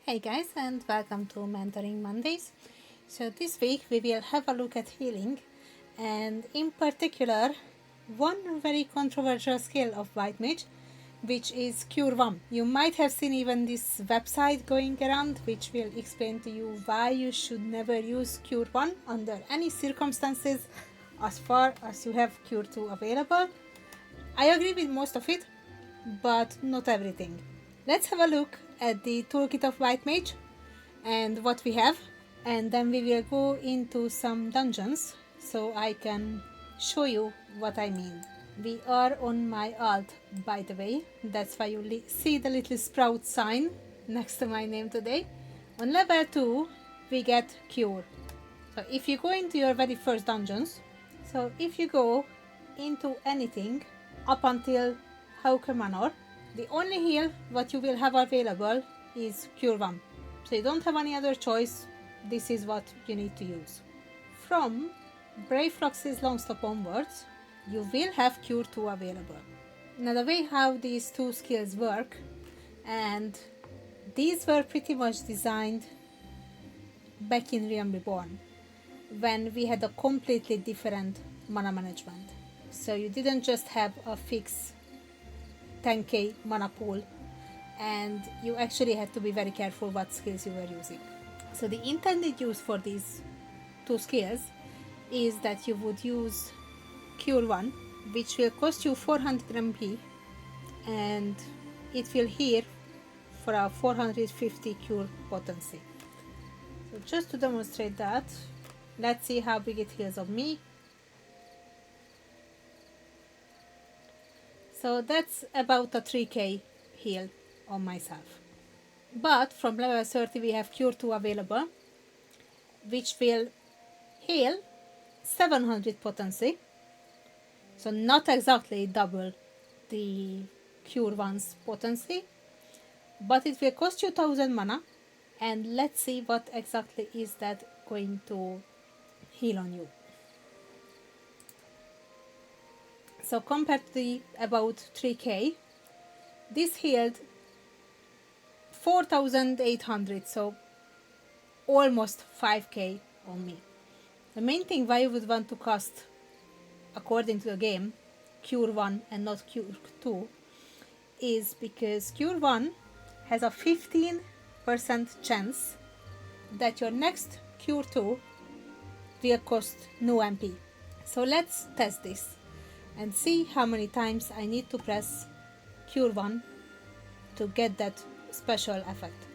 Hey guys, and welcome to Mentoring Mondays. So this week we will have a look at healing, and in particular one very controversial skill of White Mage, which is Cure 1. You might have seen even this website going around which will explain to you why you should never use Cure 1 under any circumstances as far as you have Cure 2 available. I agree with most of it, but not everything. Let's have a look at the toolkit of White Mage and what we have, and then we will go into some dungeons so I can show you what I mean. We are on my alt, by the way, that's why you see the little sprout sign next to my name today. On level 2 we get Cure. So if you go into your very first dungeons, so if you go into anything up until Hauker Manor, the only heal what you will have available is Cure 1. So you don't have any other choice, this is what you need to use. From Brave Flux's Longstop onwards, you will have Cure 2 available. Now the way how these two skills work, and these were pretty much designed back in Realm Reborn, when we had a completely different mana management. So you didn't just have a fixed 10k mana pool, and you actually had to be very careful what skills you were using. So the intended use for these two skills is that you would use Cure 1, which will cost you 400 MP, and it will heal for a 450 cure potency. So just to demonstrate that, let's see how big it heals on me. So that's about a 3k heal on myself. But from level 30 we have Cure 2 available, which will heal 700 potency. So not exactly double the Cure 1's potency, but it will cost you 1000 mana, and let's see what exactly is that going to heal on you. So compared to the about 3k, this healed 4800, so almost 5k on me. The main thing why you would want to cast, according to the game, Cure 1 and not Cure 2 is because Cure 1 has a 15% chance that your next Cure 2 will cost no MP. So let's test this and see how many times I need to press Cure 1 to get that special effect.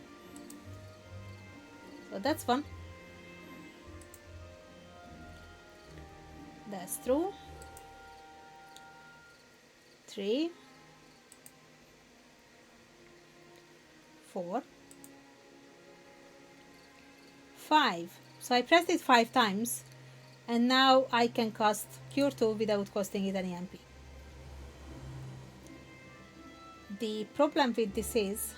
So that's one. That's true. 3, 4, 5. So I pressed it 5 times, and now I can cast Cure 2 without costing it any MP. The problem with this is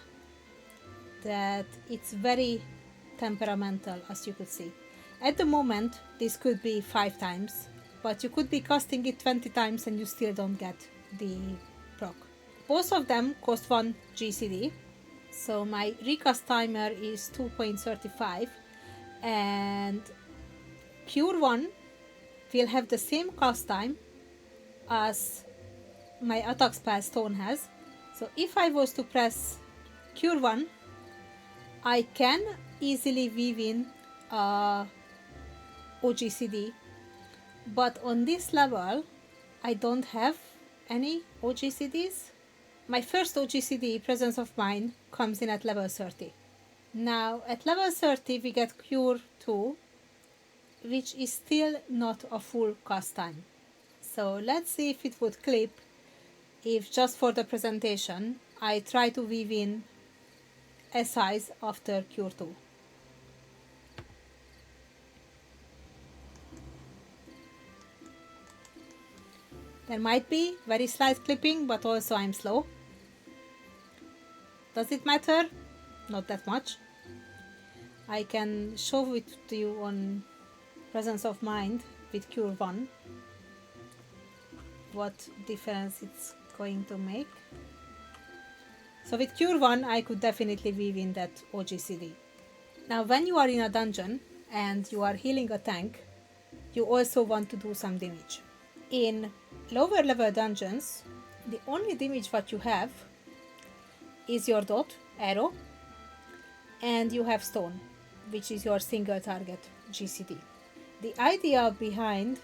that it's very temperamental, as you could see. At the moment this could be 5 times, but you could be casting it 20 times and you still don't get the proc. Both of them cost 1 GCD, so my recast timer is 2.35, and Cure 1 will have the same cast time as my attack spell stone has. So if I was to press Cure 1, I can easily weave in OGCD, but on this level I don't have any OGCDs. My first OGCD, Presence of Mind, comes in at level 30. Now at level 30 we get Cure 2, which is still not a full cast time. So let's see if it would clip if just for the presentation I try to weave in SIs after Cure 2. There might be very slight clipping, but also I'm slow. Does it matter? Not that much. I can show it to you on Presence of Mind with Cure 1, what difference it's going to make. So with Cure 1, I could definitely weave in that OGCD. Now when you are in a dungeon and you are healing a tank, you also want to do some damage. In lower level dungeons, the only damage what you have is your dot, arrow, and you have stone, which is your single target GCD. The idea behind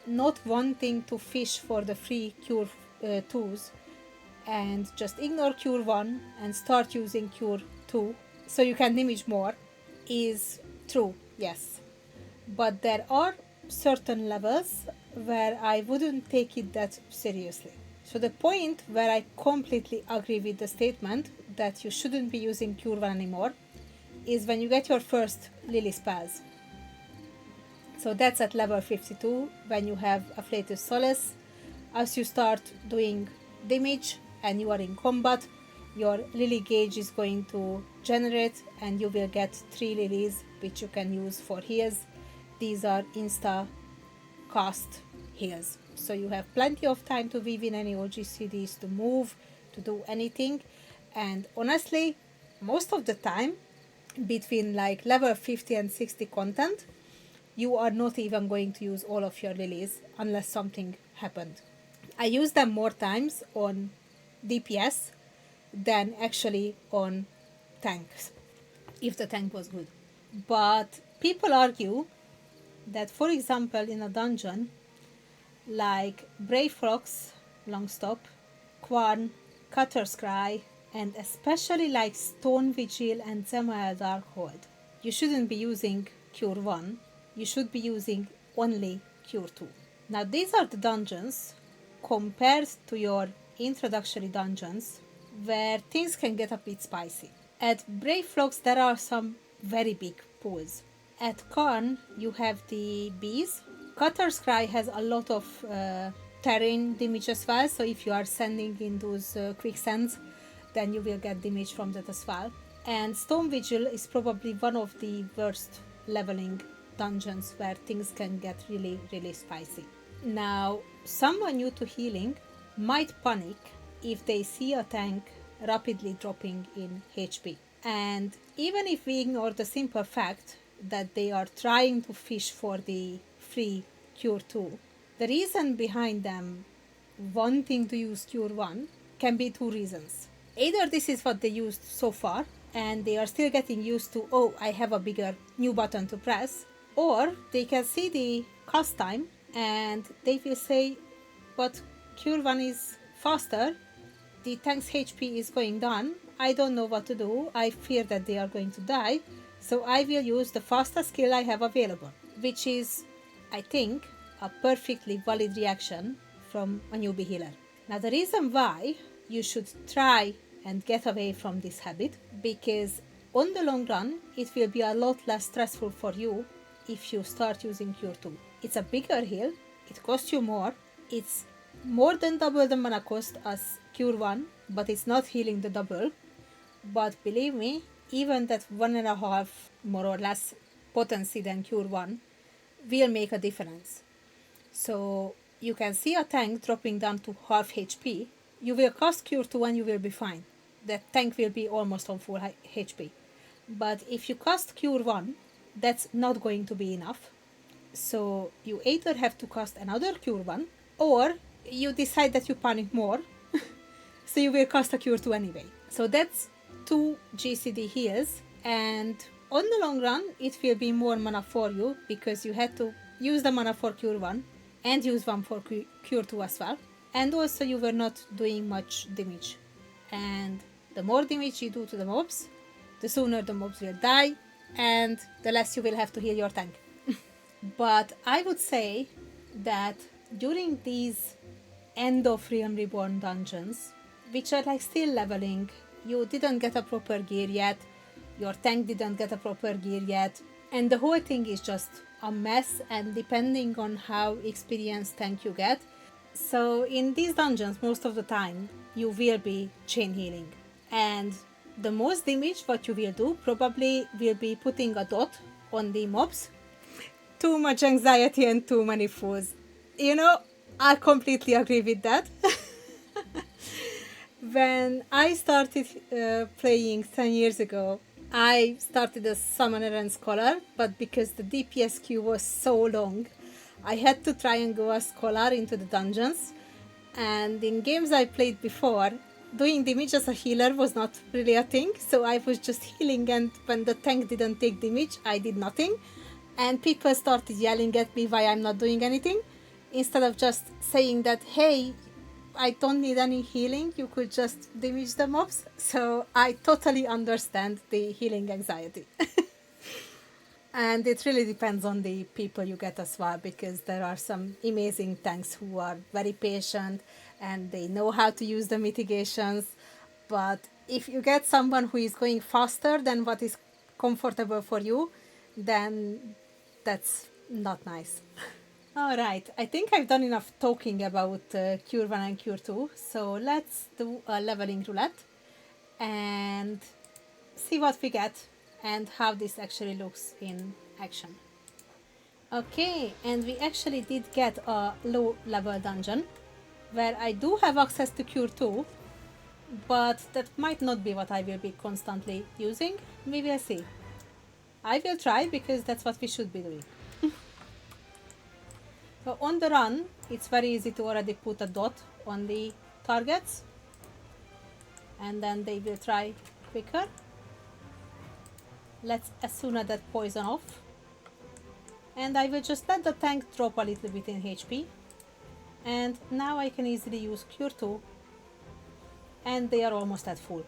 not wanting to fish for the free Cure 2s and just ignore Cure 1 and start using Cure 2 so you can damage more is true, yes. But there are certain levels where I wouldn't take it that seriously. So the point where I completely agree with the statement that you shouldn't be using Cure 1 anymore is when you get your first Lily spells. So that's at level 52 when you have Afflatus Solace. As you start doing damage and you are in combat, your Lily gauge is going to generate and you will get 3 lilies which you can use for heals. These are insta cast heals. So you have plenty of time to weave in any OGCDs, to move, to do anything. And honestly, most of the time, between like level 50 and 60 content, you are not even going to use all of your lilies unless something happened. I use them more times on DPS than actually on tanks, if the tank was good. But people argue that, for example, in a dungeon, like Brave Procs, Longstop, Quan, Cutter's Cry, and especially like Stone Vigil and Zemael Darkhold, you shouldn't be using Cure 1, you should be using only Cure 2. Now these are the dungeons compared to your introductory dungeons where things can get a bit spicy. At Brave Procs there are some very big pools. At Karn you have the bees. Cutter's Cry has a lot of terrain damage as well, so if you are sending in those quicksands, then you will get damage from that as well. And Stone Vigil is probably one of the worst leveling dungeons where things can get really, really spicy. Now, someone new to healing might panic if they see a tank rapidly dropping in HP. And even if we ignore the simple fact that they are trying to fish for the free Cure 2, the reason behind them wanting to use Cure 1 can be 2 reasons. Either this is what they used so far and they are still getting used to, oh, I have a bigger new button to press, or they can see the cast time and they will say, but Cure 1 is faster, the tank's HP is going down, I don't know what to do, I fear that they are going to die, so I will use the fastest skill I have available, which is, I think, a perfectly valid reaction from a newbie healer. Now the reason why you should try and get away from this habit, because on the long run it will be a lot less stressful for you if you start using Cure 2. It's a bigger heal, it costs you more, it's more than double the mana cost as Cure 1, but it's not healing the double. But believe me, even that 1.5 more or less potency than Cure 1 will make a difference. So you can see a tank dropping down to half HP, you will cast Cure 2 and you will be fine. That tank will be almost on full HP. But if you cast Cure 1, that's not going to be enough. So you either have to cast another Cure 1, or you decide that you panic more, so you will cast a Cure 2 anyway. So that's 2 GCD heals, and on the long run it will be more mana for you because you had to use the mana for Cure 1 and use one for Cure 2 as well, and also you were not doing much damage. And the more damage you do to the mobs, the sooner the mobs will die and the less you will have to heal your tank. But I would say that during these end of Realm Reborn dungeons, which are like still leveling, you didn't get a proper gear yet, your tank didn't get a proper gear yet, and the whole thing is just a mess, and depending on how experienced tank you get. So in these dungeons, most of the time, you will be chain healing. And the most damage what you will do probably will be putting a dot on the mobs. Too much anxiety and too many fools. You know, I completely agree with that. When I started playing 10 years ago, I started as Summoner and Scholar, but because the DPS queue was so long, I had to try and go as Scholar into the dungeons. And in games I played before, doing damage as a healer was not really a thing, so I was just healing, and when the tank didn't take damage, I did nothing. And people started yelling at me why I'm not doing anything, instead of just saying that, hey, I don't need any healing, you could just damage the mobs. So I totally understand the healing anxiety. And it really depends on the people you get as well, because there are some amazing tanks who are very patient and they know how to use the mitigations. But if you get someone who is going faster than what is comfortable for you, then that's not nice. All right, I think I've done enough talking about Cure 1 and Cure 2, so let's do a leveling roulette and see what we get and how this actually looks in action. Okay, and we actually did get a low level dungeon where I do have access to Cure 2, but that might not be what I will be constantly using. We will see. I will try because that's what we should be doing. So on the run, it's very easy to already put a dot on the targets and then they will try quicker. Let's assume that poison off. And I will just let the tank drop a little bit in HP. And now I can easily use Cure 2. And they are almost at full.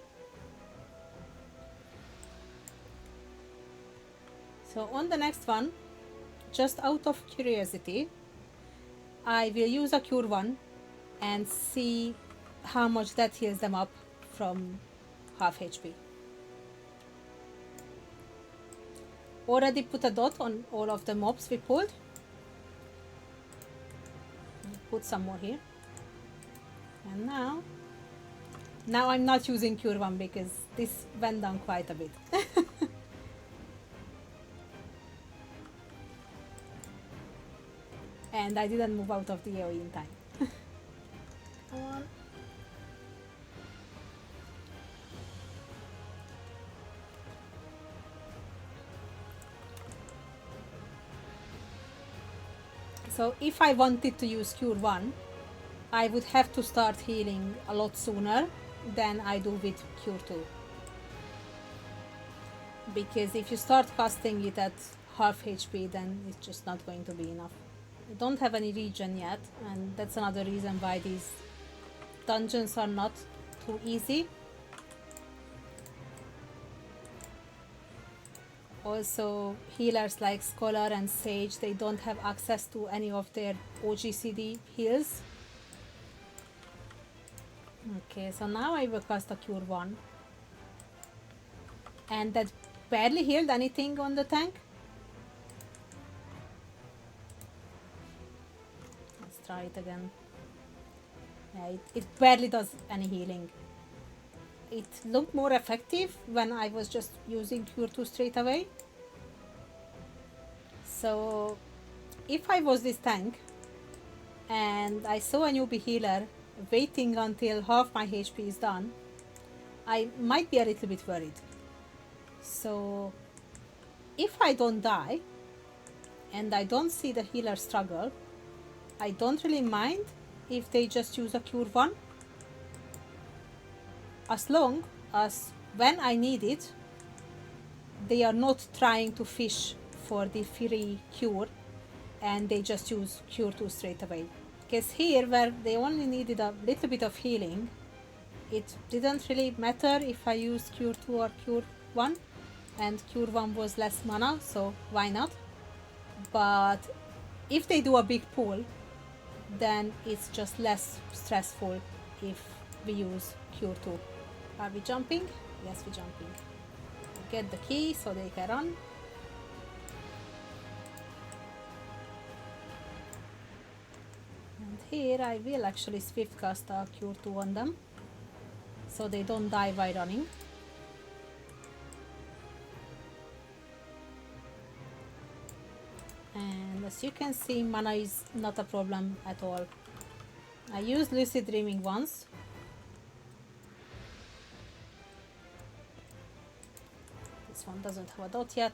So on the next one, just out of curiosity, I will use a Cure 1 and see how much that heals them up from half HP. Already put a dot on all of the mobs we pulled. Put some more here. And now I'm not using Cure 1 because this went down quite a bit. And I didn't move out of the AoE in time. Come on. So if I wanted to use Cure 1, I would have to start healing a lot sooner than I do with Cure 2. Because if you start casting it at half HP, then it's just not going to be enough. I don't have any regen yet, and that's another reason why these dungeons are not too easy. Also, healers like Scholar and Sage, they don't have access to any of their OGCD heals. Okay, so now I will cast a Cure 1. And that barely healed anything on the tank. Let's try it again. Yeah, it barely does any healing. It looked more effective when I was just using Cure 2 straight away. So if I was this tank and I saw a newbie healer waiting until half my HP is done, I might be a little bit worried. So if I don't die and I don't see the healer struggle, I don't really mind if they just use a Cure 1. As long as when I need it, they are not trying to fish for the free cure and they just use Cure 2 straight away. Because here, where they only needed a little bit of healing, it didn't really matter if I used Cure 2 or Cure 1, and Cure 1 was less mana, so why not? But if they do a big pull, then it's just less stressful if we use Cure 2. Are we jumping? Yes, we're jumping. Get the key so they can run. And here I will actually swift cast a Cure 2 on them, so they don't die by running. And as you can see, mana is not a problem at all. I used Lucid Dreaming once, doesn't have a dot yet.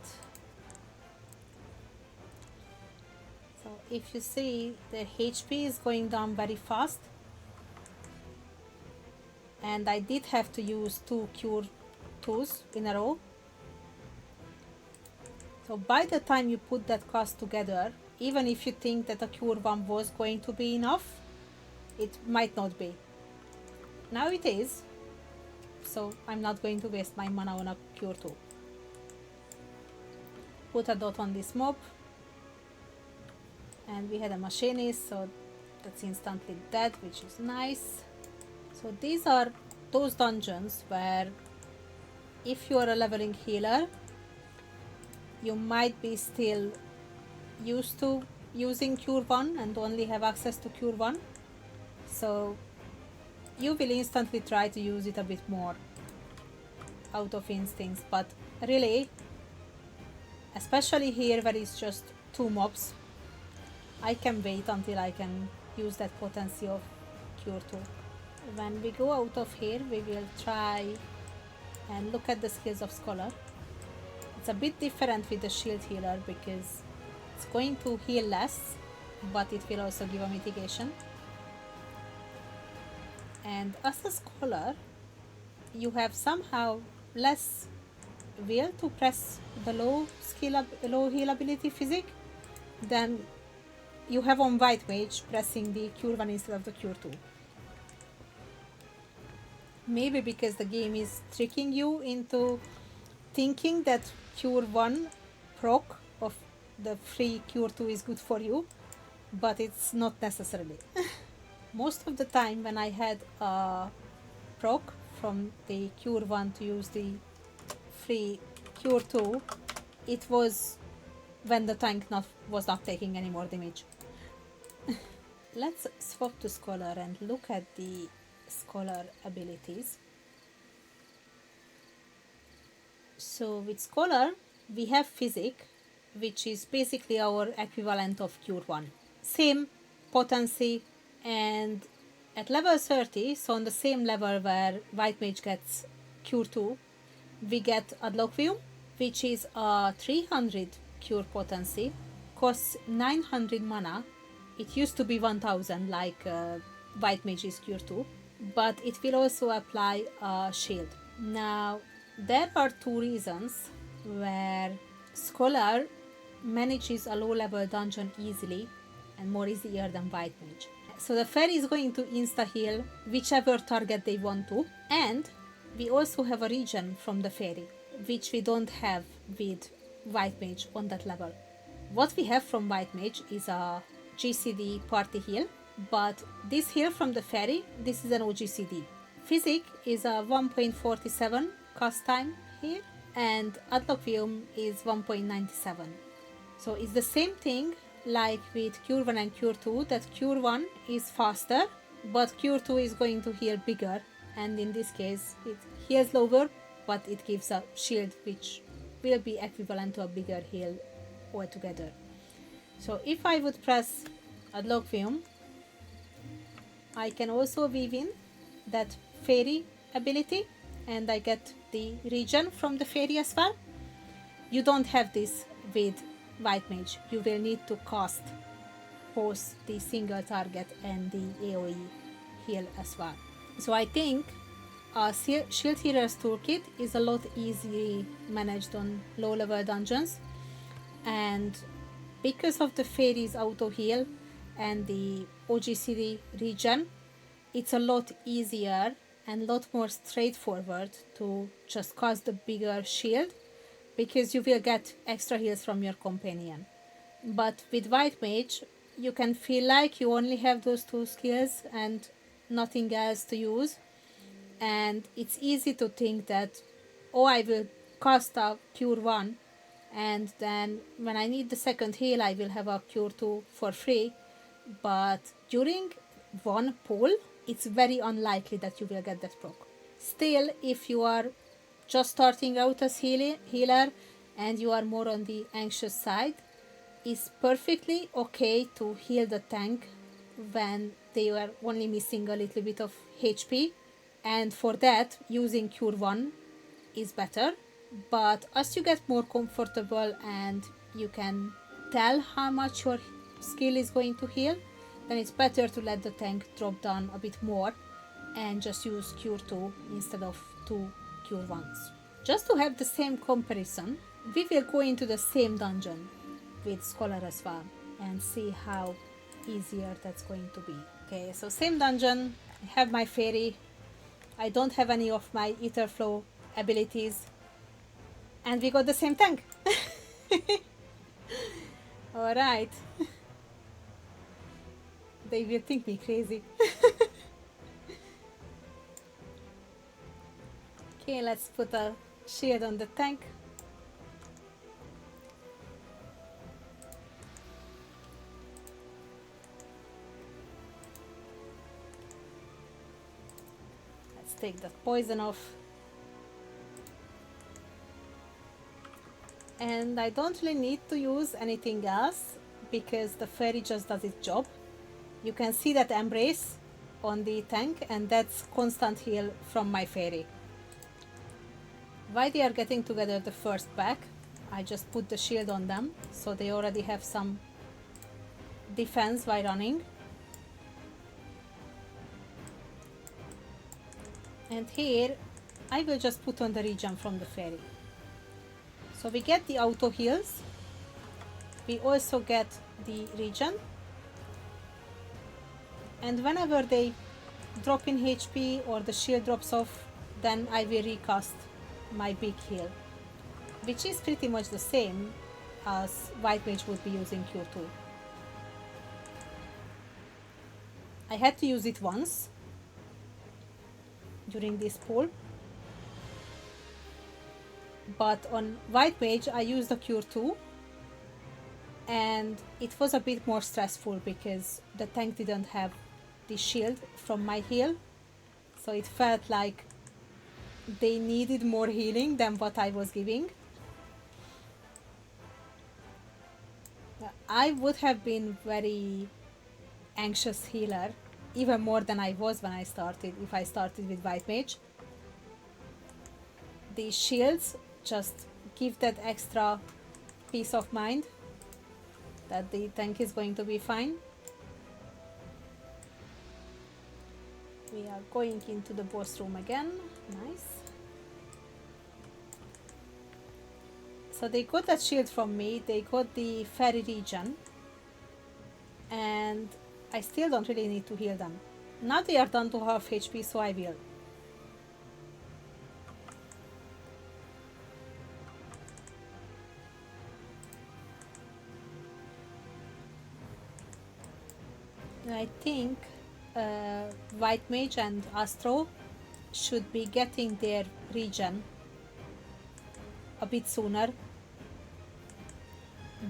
So if you see, the HP is going down very fast, and I did have to use 2 cure 2s in a row. So by the time you put that cost together, even if you think that a cure 1 was going to be enough, it might not be. Now it is, so I'm not going to waste my mana on a cure 2. Put a dot on this mob, and we had a machinist, so that's instantly dead, which is nice. So these are those dungeons where if you are a leveling healer, you might be still used to using cure 1 and only have access to cure 1. So you will instantly try to use it a bit more out of instincts, but really, especially here where it's just 2 mobs, I can wait until I can use that potency of cure 2. When we go out of here, we will try and look at the skills of Scholar. It's a bit different with the shield healer because it's going to heal less, but it will also give a mitigation. And as a Scholar, you have somehow less will to press the low heal ability physic than you have on White Mage pressing the cure 1 instead of the cure 2. Maybe because the game is tricking you into thinking that cure 1 proc of the free cure 2 is good for you, but it's not necessarily. Most of the time when I had a proc from the cure 1 to use the free cure 2, it was when the tank was not taking any more damage. Let's swap to Scholar and look at the Scholar abilities. So with Scholar, we have Physic, which is basically our equivalent of Cure 1. Same potency, and at level 30, so on the same level where White Mage gets Cure 2, we get Adloquium, which is a 300 cure potency, costs 900 mana. It used to be 1000 like White Mage's Cure 2, but it will also apply a shield. Now, there are 2 reasons where Scholar manages a low level dungeon easily and more easier than White Mage. So the fairy is going to insta heal whichever target they want to, and we also have a regen from the fairy, which we don't have with White Mage on that level. What we have from White Mage is a GCD party heal, but this heal from the fairy, this is an OGCD. Physic is a 1.47 cast time here, and Adloquium is 1.97. So it's the same thing like with Cure 1 and Cure 2, that Cure 1 is faster, but Cure 2 is going to heal bigger, and in this case it heals lower, but it gives a shield which will be equivalent to a bigger heal altogether. So if I would press Adloquium, I can also weave in that fairy ability, and I get the regen from the fairy as well. You don't have this with White Mage. You will need to cast both the single target and the AoE heal as well. So I think a Shield Healer's Toolkit is a lot easily managed on low level dungeons, and because of the fairy's auto heal and the OGCD regen, it's a lot easier and a lot more straightforward to just cast the bigger shield, because you will get extra heals from your companion. But with White Mage, you can feel like you only have those 2 skills and nothing else to use, and it's easy to think that, oh, I will cast a Cure 1, and then when I need the second heal I will have a Cure 2 for free, but during one pull it's very unlikely that you will get that proc. Still, if you are just starting out as healer and you are more on the anxious side, it's perfectly okay to heal the tank when they are only missing a little bit of HP, and for that using Cure 1 is better, But as you get more comfortable and you can tell how much your skill is going to heal, then it's better to let the tank drop down a bit more and just use cure 2 instead of 2 cure 1s. Just to have the same comparison, we will go into the same dungeon with Scholar as well and see how easier that's going to be. Okay, so same dungeon, I have my fairy, I don't have any of my ether flow abilities, and we got the same tank. Alright. They will think me crazy. Okay, let's put a shield on the tank. Let's take that poison off. And I don't really need to use anything else because the fairy just does its job. You can see that embrace on the tank, and that's constant heal from my fairy. While they are getting together the first pack, I just put the shield on them so they already have some defense while running. And here I will just put on the regen from the fairy. So we get the auto heals, we also get the regen, and whenever they drop in HP or the shield drops off, then I will recast my big heal, which is pretty much the same as White Mage would be using Q2. I had to use it once during this pull, but on White Mage I used the Cure 2 and it was a bit more stressful because the tank didn't have the shield from my heal, so it felt like they needed more healing than what I was giving. I would have been very anxious healer, even more than I was when I started, if I started with White Mage. The shields just give that extra peace of mind that the tank is going to be fine. We are going into the boss room again. Nice. So they got that shield from me, they got the fairy regen, and I still don't really need to heal them. Now they are down to half HP, so I will. I think White Mage and Astro should be getting their regen a bit sooner,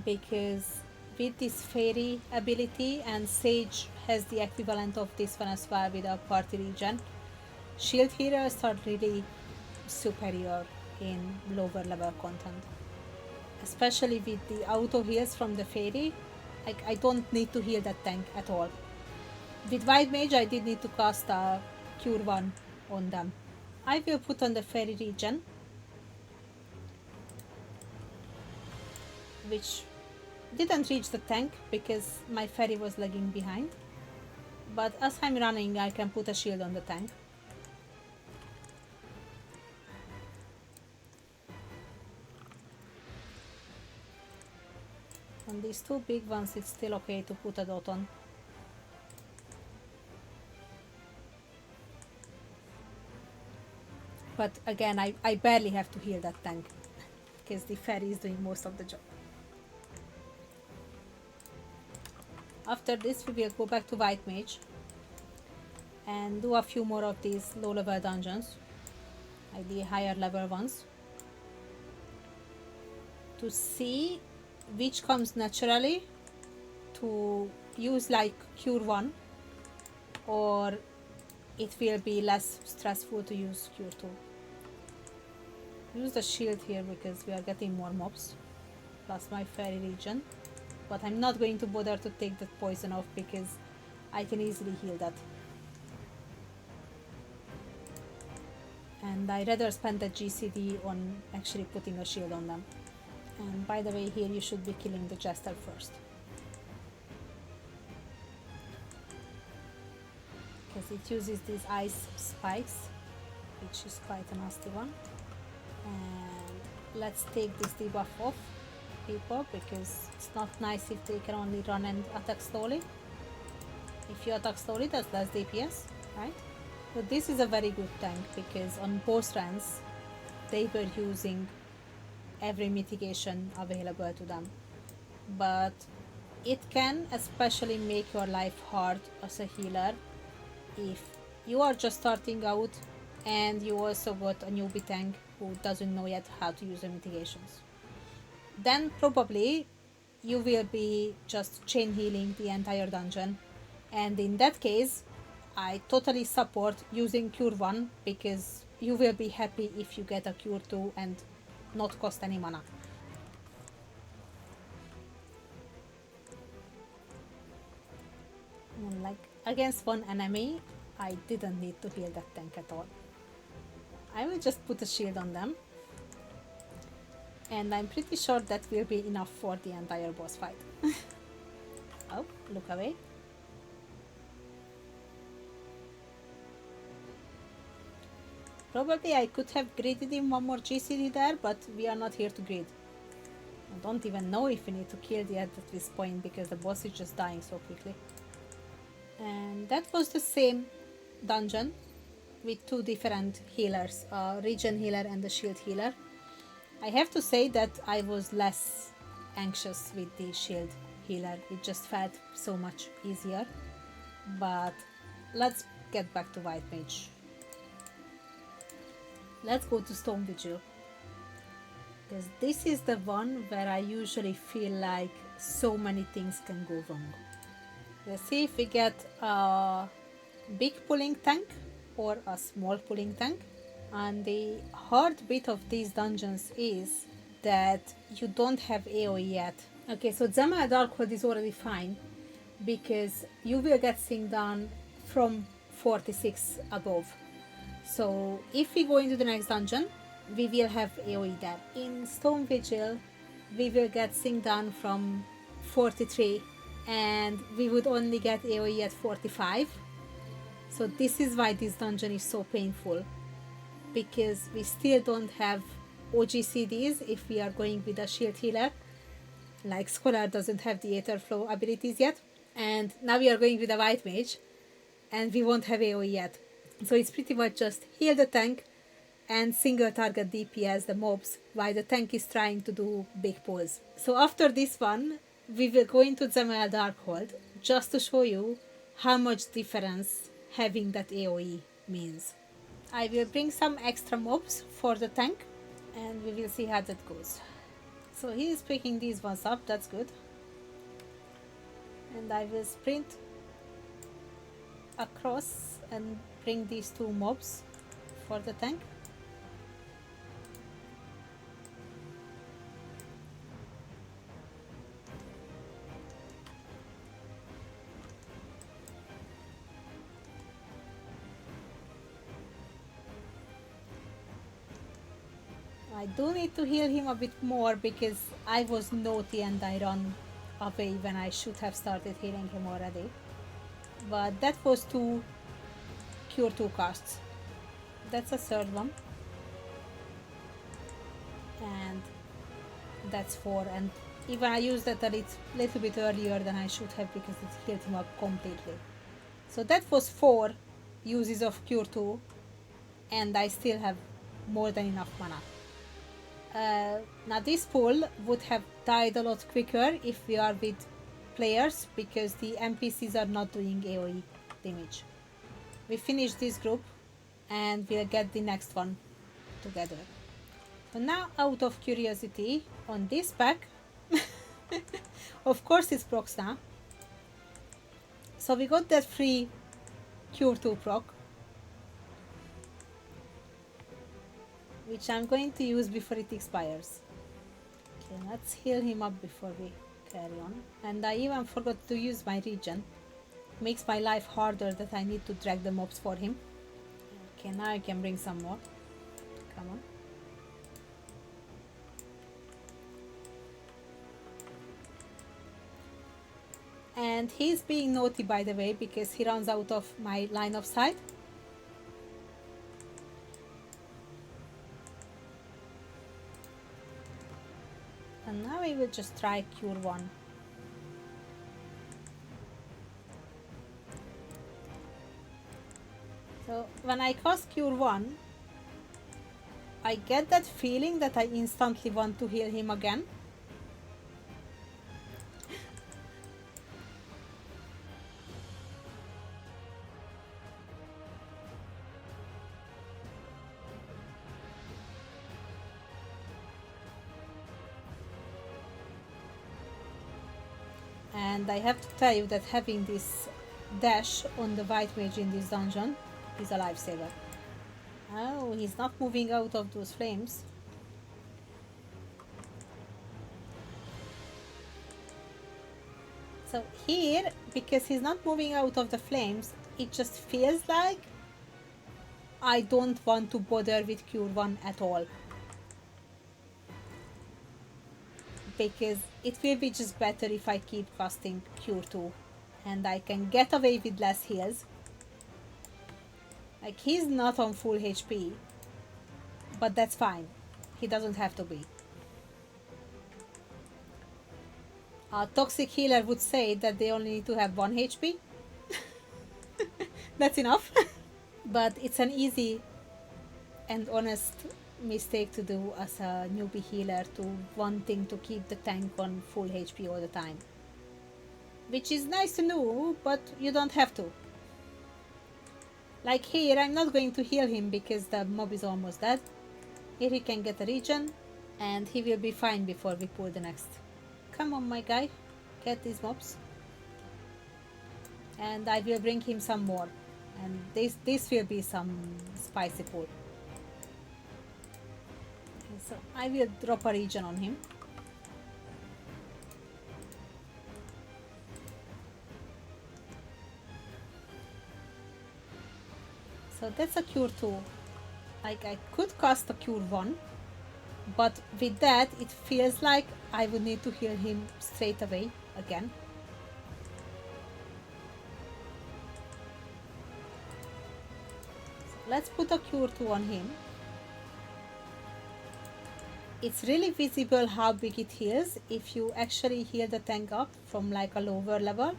because with this fairy ability, and Sage has the equivalent of this one as well with a party regen, shield healers are really superior in lower level content, especially with the auto heals from the fairy. I don't need to heal that tank at all. With White Mage I did need to cast a Cure 1 on them. I will put on the fairy regen, which didn't reach the tank because my fairy was lagging behind, but as I'm running I can put a shield on the tank. On these two big ones it's still okay to put a dot on. But again, I barely have to heal that tank because the fairy is doing most of the job. After this we will go back to White Mage and do a few more of these low level dungeons, like the higher level ones, to see which comes naturally to use, like Cure 1, or it will be less stressful to use Cure 2. Use the shield here because we are getting more mobs, plus my fairy regen, but I'm not going to bother to take that poison off because I can easily heal that. and I rather spend the GCD on actually putting a shield on them. And by the way, here you should be killing the Jester first, because it uses these ice spikes, which is quite a nasty one. And let's take this debuff off people, because it's not nice if they can only run and attack slowly. If you attack slowly, that's less DPS, right? But this is a very good tank, because on both runs they were using every mitigation available to them. But it can especially make your life hard as a healer if you are just starting out and you also got a newbie tank who doesn't know yet how to use the mitigations. Then probably you will be just chain healing the entire dungeon, and in that case I totally support using Cure 1, because you will be happy if you get a Cure 2 and not cost any mana. And like against one enemy, I didn't need to heal that tank at all. I will just put a shield on them, and I'm pretty sure that will be enough for the entire boss fight. Oh, look away. Probably I could have greeted him one more GCD there, but we are not here to greet. I don't even know if we need to kill the at this point, because the boss is just dying so quickly. And that was the same dungeon with two different healers, a regen healer and a shield healer. I have to say that I was less anxious with the shield healer, it just felt so much easier. But let's get back to White Mage. Let's go to Stone Vigil, because this is the one where I usually feel like so many things can go wrong. Let's see if we get a big pulling tank or a small pulling tank. And the hard bit of these dungeons is that you don't have AoE yet. Okay, so Zema Darkhold is already fine, because you will get things done from 46 above. So if we go into the next dungeon, we will have AoE there. In Stone Vigil, we will get things done from 43, and we would only get AoE at 45. So this is why this dungeon is so painful, because we still don't have OGCDs if we are going with a shield healer. Like Scholar doesn't have the Aether Flow abilities yet, and now we are going with a White Mage and we won't have AoE yet. So it's pretty much just heal the tank and single target DPS the mobs while the tank is trying to do big pulls. So after this one, we will go into Zemael Darkhold just to show you how much difference having that AoE means. I will bring some extra mobs for the tank, and we will see how that goes. So he is picking these ones up, that's good. And I will sprint across and bring these two mobs for the tank. I do need to heal him a bit more, because I was naughty and I ran away when I should have started healing him already. But that was 2 Cure 2 casts. That's a third one. And that's 4. And even I used that a little bit earlier than I should have, because it healed him up completely. So that was 4 uses of Cure 2, and I still have more than enough mana. Now this pull would have died a lot quicker if we are with players, because the NPCs are not doing AoE damage. We finish this group and we'll get the next one together. So now, out of curiosity, on this pack, of course it's procs now. So we got that free Cure 2 proc, which I'm going to use before it expires. Okay, let's heal him up before we carry on. And I even forgot to use my regen. Makes my life harder that I need to drag the mobs for him. Okay, now I can bring some more. Come on. And he's being naughty, by the way, because he runs out of my line of sight. And now we will just try cure 1. So when I cast cure 1, I get that feeling that I instantly want to heal him again. And I have to tell you that having this dash on the white mage in this dungeon is a lifesaver. Oh, he's not moving out of those flames. So here, because he's not moving out of the flames, it just feels like I don't want to bother with cure 1 at all. Because it will be just better if I keep casting cure 2 and I can get away with less heals. Like, he's not on full HP, but that's fine. He doesn't have to be. A toxic healer would say that they only need to have 1 HP. That's enough. But it's an easy and honest mistake to do as a newbie healer, to wanting to keep the tank on full HP all the time. Which is nice to know, but you don't have to. Like here, I'm not going to heal him because the mob is almost dead. Here he can get a regen and he will be fine before we pull the next. Come on, my guy, get these mobs. And I will bring him some more. And this will be some spicy pull. Okay, so I will drop a regen on him. So that's a cure 2. Like, I could cast a cure 1, but with that it feels like I would need to heal him straight away again. So let's put a cure 2 on him. It's really visible how big it heals if you actually heal the tank up from like a lower level.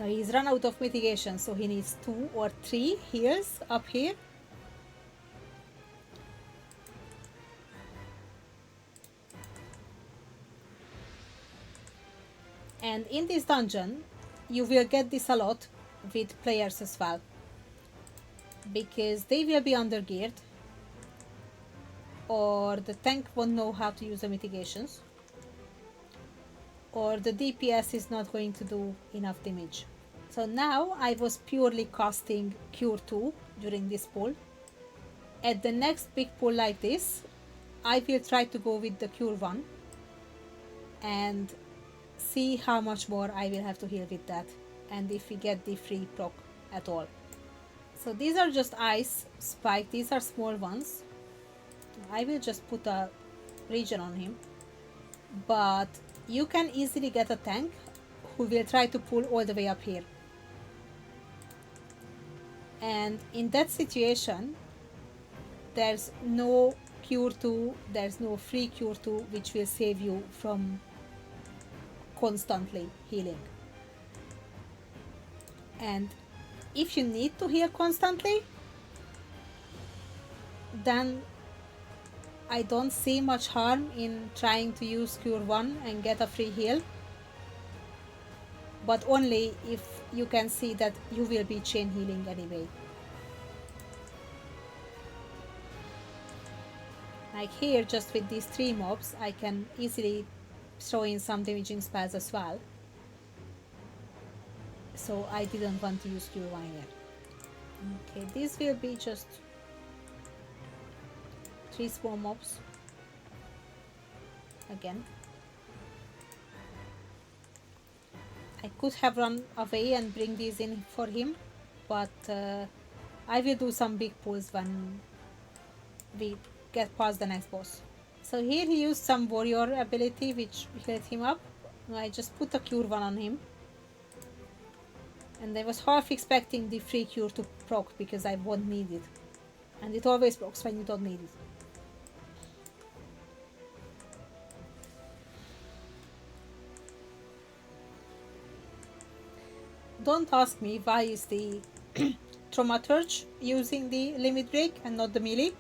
He's run out of mitigation, so he needs 2 or 3 heals up here. And in this dungeon, you will get this a lot with players as well, because they will be undergeared, or the tank won't know how to use the mitigations, or the DPS is not going to do enough damage. So now I was purely casting cure 2 during this pull. At the next big pull like this, I will try to go with the cure 1 and see how much more I will have to heal with that, and if we get the free proc at all. So these are just ice spike, these are small ones. I will just put a regen on him, but you can easily get a tank who will try to pull all the way up here. And in that situation, there's no cure 2, there's no free cure 2 which will save you from constantly healing. And if you need to heal constantly, then I don't see much harm in trying to use cure 1 and get a free heal, but only if you can see that you will be chain healing anyway. Like here, just with these 3 mobs, I can easily throw in some damaging spells as well. So I didn't want to use cure 1 here. Okay, this will be just 3 small mobs again. I could have run away and bring these in for him, but I will do some big pulls when we get past the next boss. So here he used some warrior ability which healed him up. I just put a cure one on him. And I was half expecting the free cure to proc because I won't need it. And it always procs when you don't need it. Don't ask me why is the Thaumaturge using the limit break and not the melee.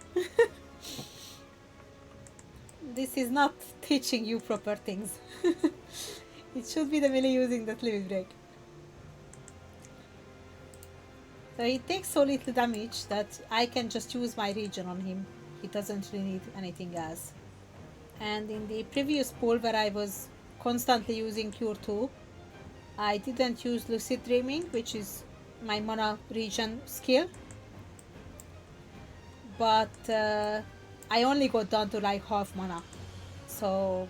This is not teaching you proper things. It should be the melee using that limit break. So he takes so little damage that I can just use my regen on him. He doesn't really need anything else. And in the previous pull where I was constantly using Cure 2, I didn't use Lucid Dreaming, which is my mana regen skill. But I only got down to like half mana. So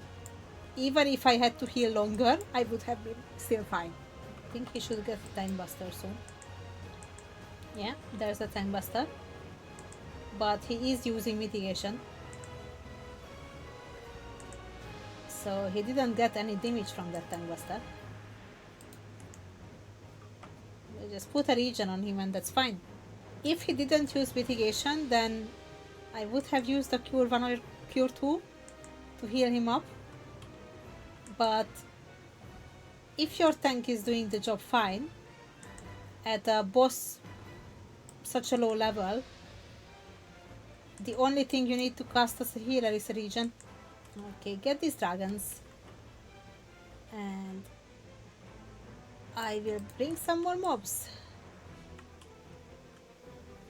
even if I had to heal longer, I would have been still fine. I think he should get Time Buster soon. Yeah, there's a Tank Buster. But he is using mitigation. So he didn't get any damage from that Tank Buster. I just put a regen on him and that's fine. If he didn't use mitigation, then I would have used a Cure 1 or Cure 2 to heal him up. But if your tank is doing the job fine, at a boss such a low level, the only thing you need to cast as a healer is a regen. Okay, get these dragons. And I will bring some more mobs.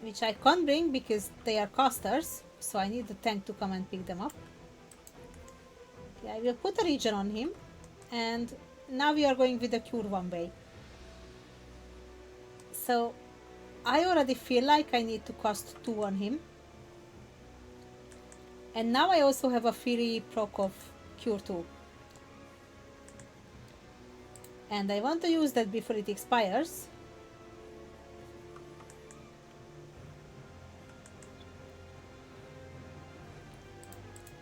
Which I can't bring because they are casters, so I need the tank to come and pick them up. Okay, I will put a regen on him, and now we are going with the Cure 1 way. So I already feel like I need to cast 2 on him. And now I also have a free proc of Cure 2. And I want to use that before it expires.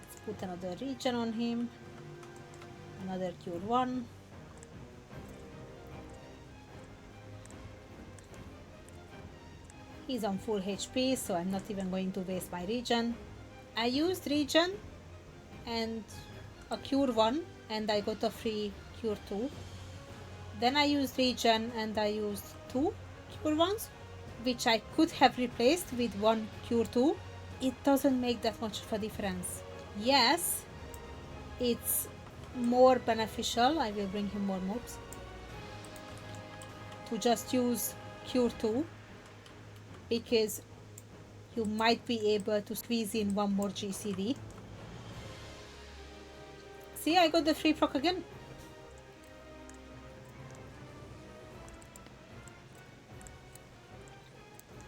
Let's put another regen on him. Another Cure 1. He's on full HP, so I'm not even going to waste my regen. I used regen and a Cure 1 and I got a free Cure 2. Then I used regen and I used 2 Cure 1s, which I could have replaced with 1 Cure 2. It doesn't make that much of a difference. Yes, it's more beneficial, I will bring him more mobs, to just use Cure 2. Because you might be able to squeeze in 1 more GCD. See, I got the free proc again.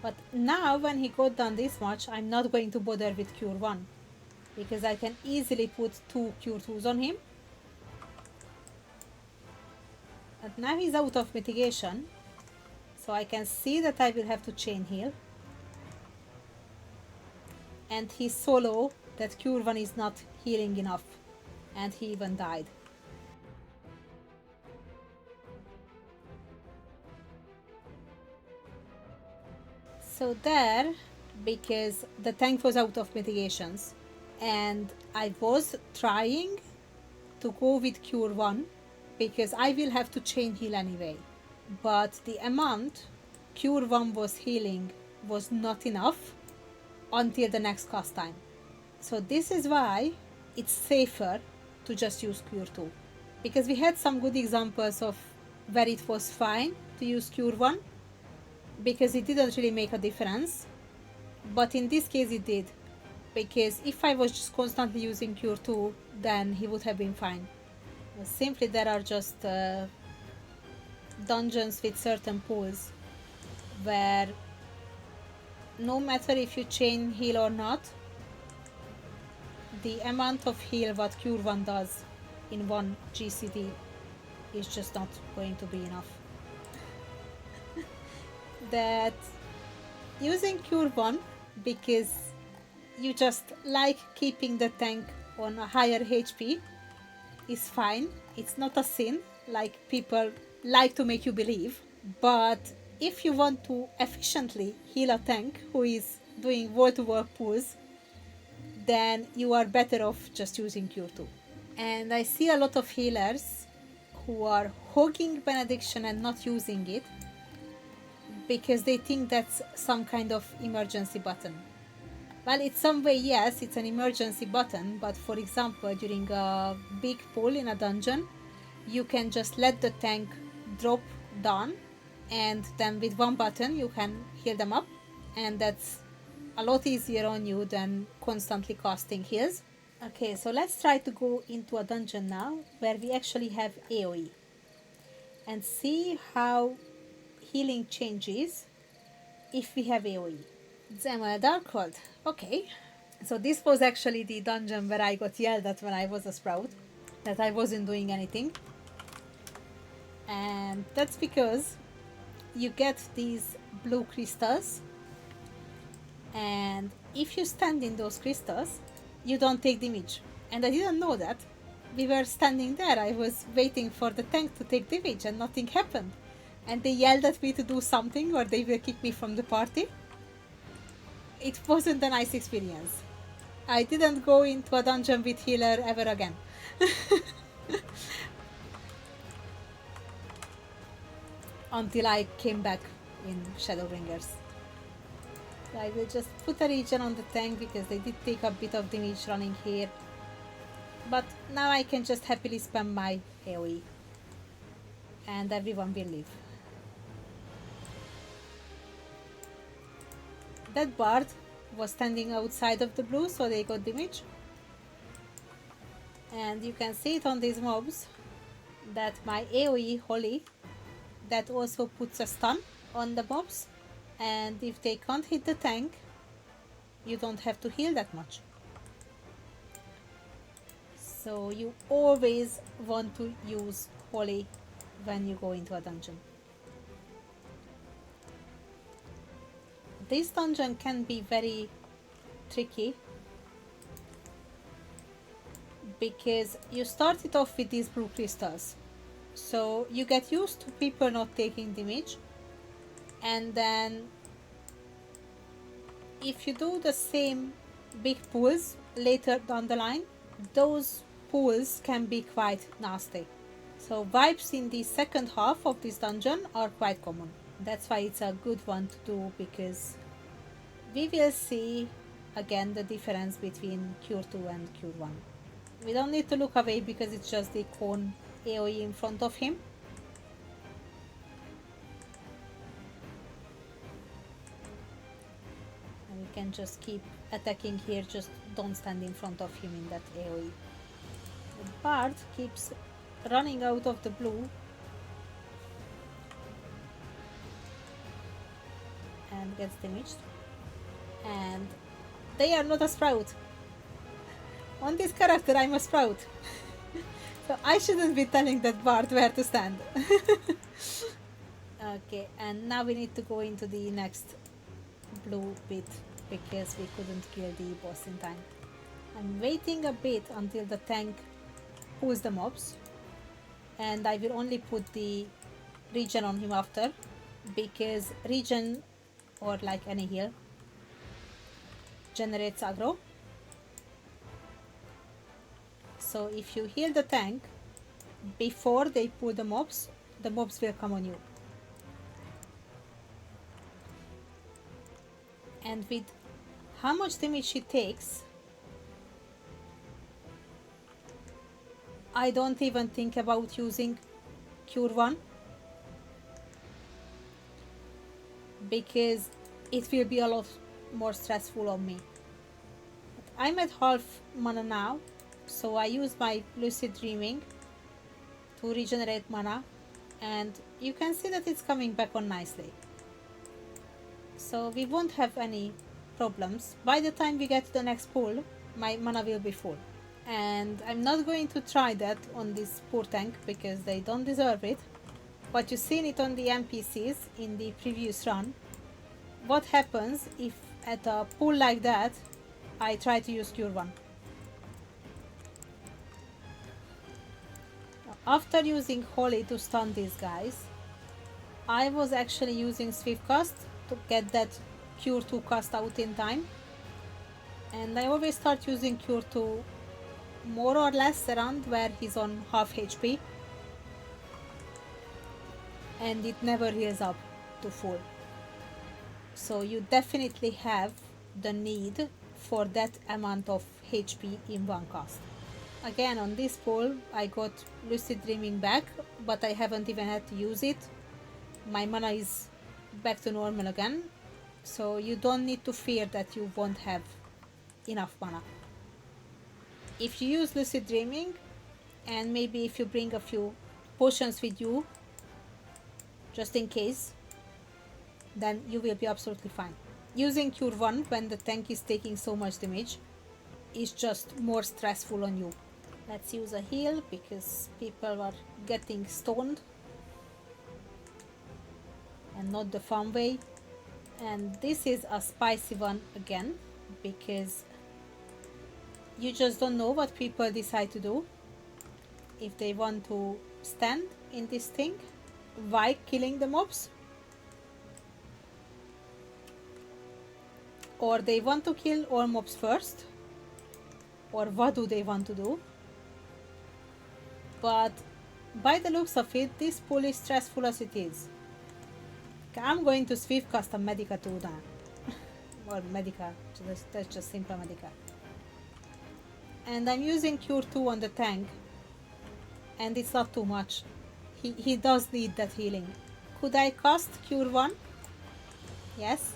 But now when he got done this much, I'm not going to bother with Cure 1. Because I can easily put 2 Cure 2s on him. And now he's out of mitigation. So I can see that I will have to chain heal. And he's so low that Cure 1 is not healing enough. And he even died. So there, because the tank was out of mitigations, and I was trying to go with Cure 1, because I will have to chain heal anyway. But the amount Cure 1 was healing was not enough until the next cast time. So this is why it's safer to just use Cure 2. Because we had some good examples of where it was fine to use Cure 1, because it didn't really make a difference. But in this case it did. Because if I was just constantly using Cure 2, then he would have been fine. Simply there are just dungeons with certain pools where no matter if you chain heal or not, the amount of heal what Cure 1 does in 1 GCD is just not going to be enough. That using Cure 1 because you just like keeping the tank on a higher HP is fine. It's not a sin like people like to make you believe. But if you want to efficiently heal a tank who is doing wall-to-wall pulls, then you are better off just using Cure 2. And I see a lot of healers who are hogging Benediction and not using it because they think that's some kind of emergency button. Well, in some way, yes, it's an emergency button, but for example, during a big pull in a dungeon, you can just let the tank drop down, and then with one button you can heal them up, and that's a lot easier on you than constantly casting heals. Okay, so let's try to go into a dungeon now where we actually have AoE and see how healing changes if we have AoE. Zema Darkhold. Okay, so this was actually the dungeon where I got yelled at when I was a sprout, that I wasn't doing anything. And that's because you get these blue crystals, and if you stand in those crystals, you don't take damage. And I didn't know that. We were standing there, I was waiting for the tank to take damage and nothing happened. And they yelled at me to do something or they will kick me from the party. It wasn't a nice experience. I didn't go into a dungeon with healer ever again. Until I came back in Shadowbringers. So I will just put a regen on the tank because they did take a bit of damage running here. But now I can just happily spam my AoE. And everyone will leave. That bard was standing outside of the blue, so they got damage. And you can see it on these mobs that my AoE Holy, that also puts a stun on the mobs, and if they can't hit the tank, you don't have to heal that much. So you always want to use Holy when you go into a dungeon. This dungeon can be very tricky because you start it off with these blue crystals. So you get used to people not taking damage, and then if you do the same big pulls later down the line, those pulls can be quite nasty. So vibes in the second half of this dungeon are quite common. That's why it's a good one to do, because we will see again the difference between Cure 2 and Cure 1. We don't need to look away because it's just the cone AoE in front of him. And we can just keep attacking here, just don't stand in front of him in that AoE. The bard keeps running out of the blue and gets damaged. And they are not a sprout. On this character I'm a sprout. So I shouldn't be telling that bard where to stand. Okay, and now we need to go into the next blue bit because we couldn't kill the boss in time. I'm waiting a bit until the tank pulls the mobs, and I will only put the regen on him after, because regen, or like any heal, generates aggro. So if you heal the tank before they pull the mobs will come on you. And with how much damage she takes, I don't even think about using Cure 1, because it will be a lot more stressful on me. But I'm at half mana now, so I use my Lucid Dreaming to regenerate mana, and you can see that it's coming back on nicely. So we won't have any problems. By the time we get to the next pull, my mana will be full. And I'm not going to try that on this poor tank because they don't deserve it. But you've seen it on the NPCs in the previous run. what happens if at a pull like that I try to use Cure 1. After using Holy to stun these guys, I was actually using Swift Cast to get that Cure 2 cast out in time. And I always start using Cure 2 more or less around where he's on half HP. And it never heals up to full. So you definitely have the need for that amount of HP in one cast. Again, on this pull I got Lucid Dreaming back, but I haven't even had to use it. My mana is back to normal again, so you don't need to fear that you won't have enough mana. If you use Lucid Dreaming, and maybe if you bring a few potions with you, just in case, then you will be absolutely fine. Using Cure 1 when the tank is taking so much damage is just more stressful on you. Let's use a heal because people are getting stoned and not the fun way. And this is a spicy one again because you just don't know what people decide to do. If they want to stand in this thing while killing the mobs, or they want to kill all mobs first, or what do they want to do. But by the looks of it, this pull is stressful as it is. I'm going to Swift cast a Medica 2 now. Or Medica, that's just simple Medica. And I'm using Cure 2 on the tank, and it's not too much. He does need that healing. Could I cast Cure 1? Yes.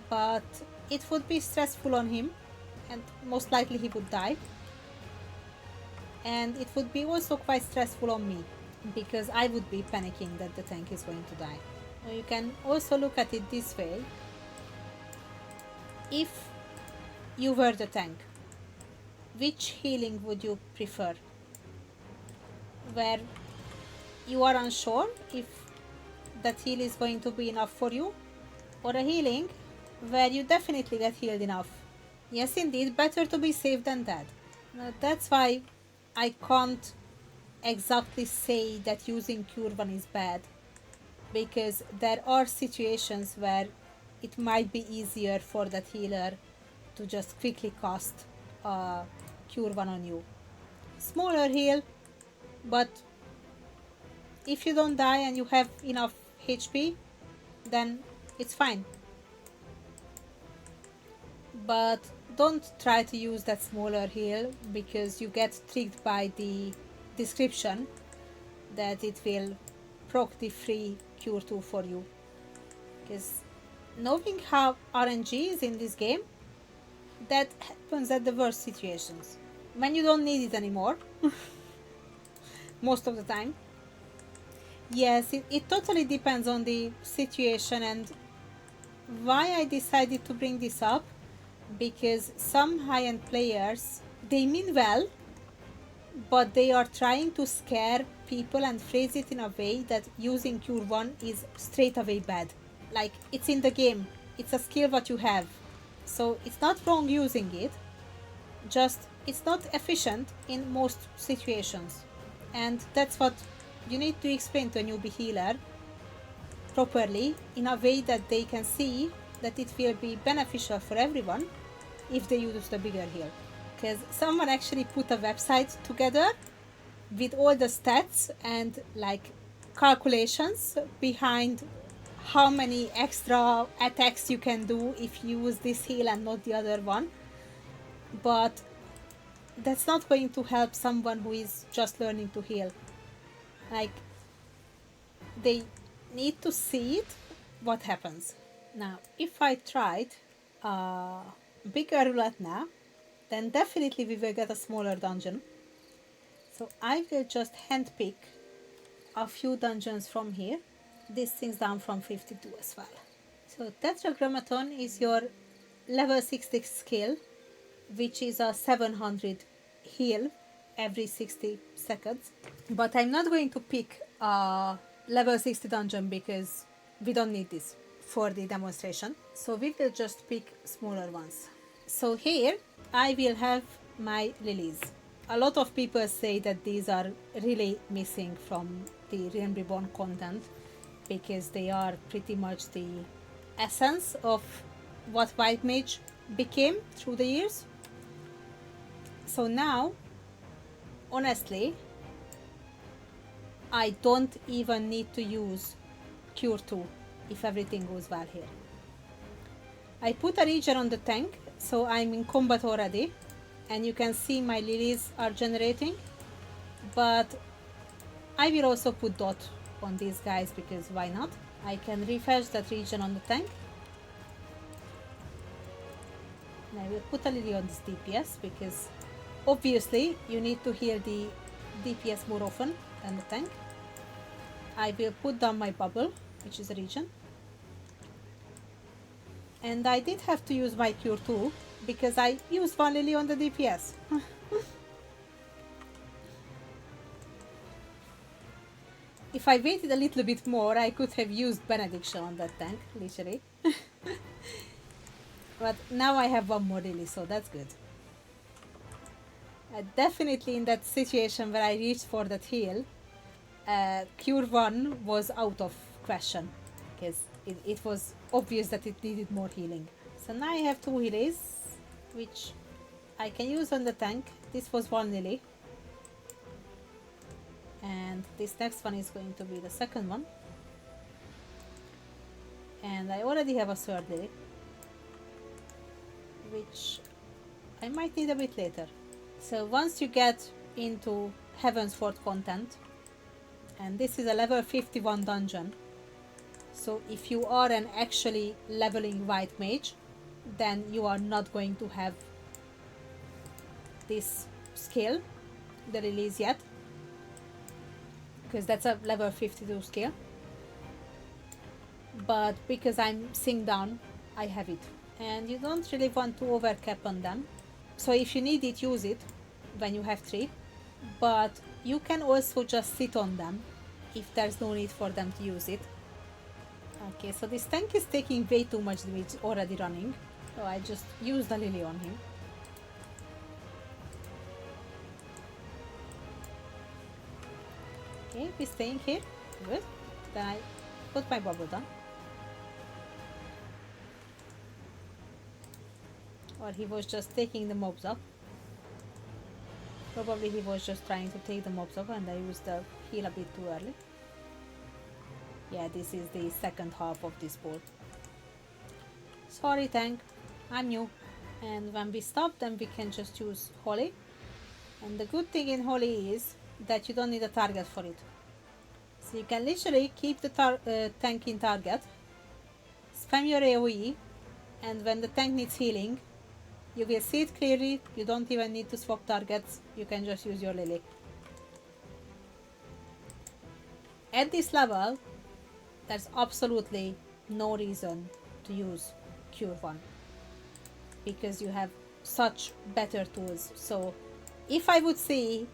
But it would be stressful on him, and most likely he would die. And it would be also quite stressful on me, because I would be panicking that the tank is going to die. Now you can also look at it this way. If you were the tank, which healing would you prefer? Where you are unsure if that heal is going to be enough for you, or a healing where you definitely get healed enough? Yes, indeed, better to be safe than dead. Now, that's why I can't exactly say that using Cure 1 is bad, because there are situations where it might be easier for that healer to just quickly cast Cure 1 on you. Smaller heal, but if you don't die and you have enough HP, then it's fine. But don't try to use that smaller heal, because you get tricked by the description that it will proc the free Cure 2 for you. Because knowing how RNG is in this game, that happens at the worst situations, when you don't need it anymore. Most of the time. Yes, it totally depends on the situation, and why I decided to bring this up, because some high-end players, they mean well, but they are trying to scare people and phrase it in a way that using Cure 1 is straight away bad. Like, it's in the game, it's a skill what you have, so it's not wrong using it, just it's not efficient in most situations. And that's what you need to explain to a newbie healer properly, in a way that they can see that it will be beneficial for everyone if they use the bigger heal. Because someone actually put a website together with all the stats and like calculations behind how many extra attacks you can do if you use this heal and not the other one. But that's not going to help someone who is just learning to heal. Like, they need to see it, what happens. Now, if I tried a bigger roulette now, then definitely we will get a smaller dungeon. So I will just handpick a few dungeons from here. This thing's down from 52 as well. So Tetragrammaton is your level 60 skill, which is a 700 heal every 60 seconds. But I'm not going to pick a level 60 dungeon because we don't need this. for the demonstration. So we will just pick smaller ones. So here I will have my lilies. A lot of people say that these are really missing from the Realm Reborn content because they are pretty much the essence of what White Mage became through the years. So now, honestly, I don't even need to use Cure 2 if everything goes well here. I put a regen on the tank, so I'm in combat already, and you can see my lilies are generating, but I will also put dot on these guys because why not? I can refresh that regen on the tank. And I will put a lily on this DPS because obviously you need to heal the DPS more often than the tank. I will put down my bubble, which is a regen. And I did have to use my cure too, because I used one lily on the DPS. If I waited a little bit more, I could have used Benediction on that tank, literally. But now I have one more lily, so that's good. Definitely in that situation where I reached for that heal, Cure 1 was out of question, because it was obvious that it needed more healing. So now I have 2 lilies, which I can use on the tank. This was 1 lily. And this next one is going to be the second one. And I already have a 3rd lily, which I might need a bit later. So once you get into Heavensward content, and this is a level 51 dungeon, so if you are an actually leveling white mage, then you are not going to have this skill, the release yet, because that's a level 52 skill. But because I'm synced down, I have it. And you don't really want to overcap on them. So if you need it, use it when you have 3. But you can also just sit on them if there's no need for them to use it. Okay, so this tank is taking way too much damage already running. So I just used the lily on him. Okay, he's staying here. Good. Then I put my bubble down. Or he was just taking the mobs up. Probably he was just trying to take the mobs up and I used the heal a bit too early. Yeah, this is the second half of this board. Sorry tank, I'm new. And when we stop, then we can just use Holy. And the good thing in Holy is that you don't need a target for it. So you can literally keep the tank in target, spam your AoE, and when the tank needs healing, you will see it clearly. You don't even need to swap targets, you can just use your Lily. At this level, there's absolutely no reason to use Cure 1 because you have such better tools. So if I would see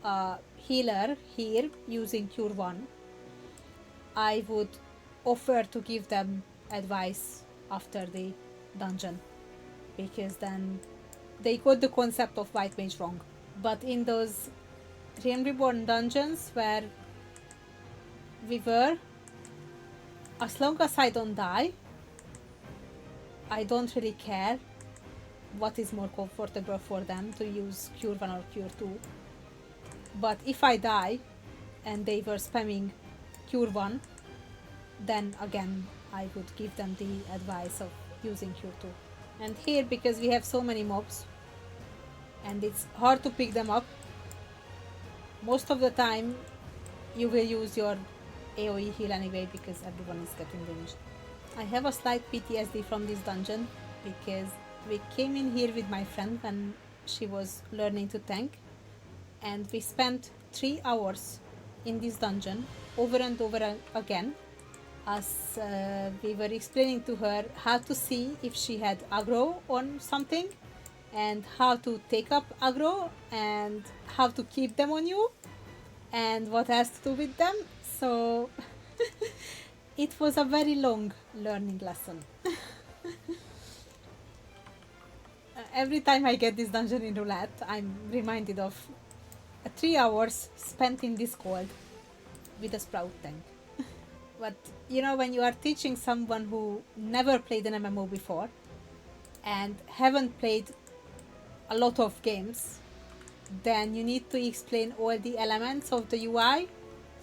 a healer here using Cure 1, I would offer to give them advice after the dungeon, because then they got the concept of White Mage wrong. But in those Realm Reborn dungeons where we were, as long as I don't die, I don't really care what is more comfortable for them, to use Cure 1 or Cure 2. But if I die and they were spamming Cure 1, then again I would give them the advice of using Cure 2. And here, because we have so many mobs and it's hard to pick them up, most of the time you will use your AoE heal anyway because everyone is getting damaged. I have a slight PTSD from this dungeon because we came in here with my friend when she was learning to tank, and we spent 3 hours in this dungeon over and over again as we were explaining to her how to see if she had aggro on something and how to take up aggro and how to keep them on you and what else to do with them. So it was a very long learning lesson. Every time I get this dungeon in roulette, I'm reminded of 3 hours spent in this cold with a sprout tank. But you know, when you are teaching someone who never played an MMO before and haven't played a lot of games, then you need to explain all the elements of the UI.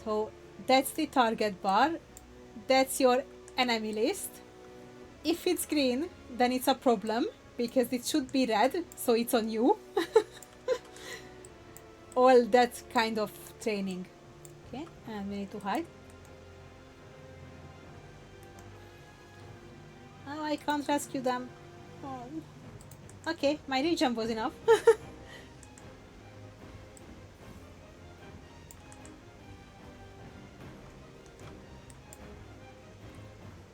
So that's the target bar, that's your enemy list. If it's green, then it's a problem because it should be red, so it's on you. All that kind of training. Okay, and we need to hide. Oh, I can't rescue them. Oh. Okay, my regen was enough.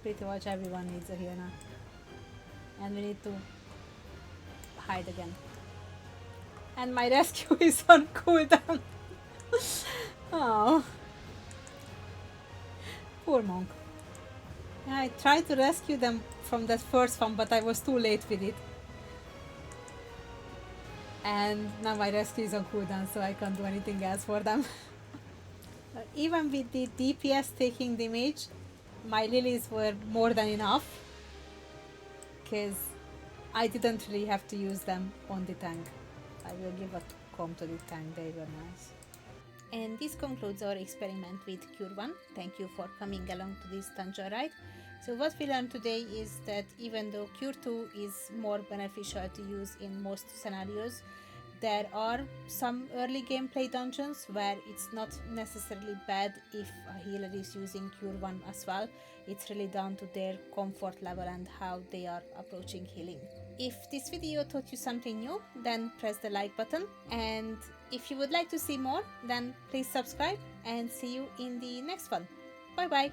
Pretty much everyone needs a heal now. And we need to hide again. And my rescue is on cooldown. Oh. Poor monk. I tried to rescue them from that first one, but I was too late with it. And now my rescue is on cooldown, so I can't do anything else for them. Even with the DPS taking damage, my lilies were more than enough, because I didn't really have to use them on the tank. I will give a comb to the tank, they were nice. And this concludes our experiment with Cure 1. Thank you for coming along to this dungeon ride. So what we learned today is that even though Cure 2 is more beneficial to use in most scenarios, there are some early gameplay dungeons where it's not necessarily bad if a healer is using Cure 1 as well. It's really down to their comfort level and how they are approaching healing. If this video taught you something new, then press the like button, and if you would like to see more, then please subscribe, and see you in the next one. Bye bye!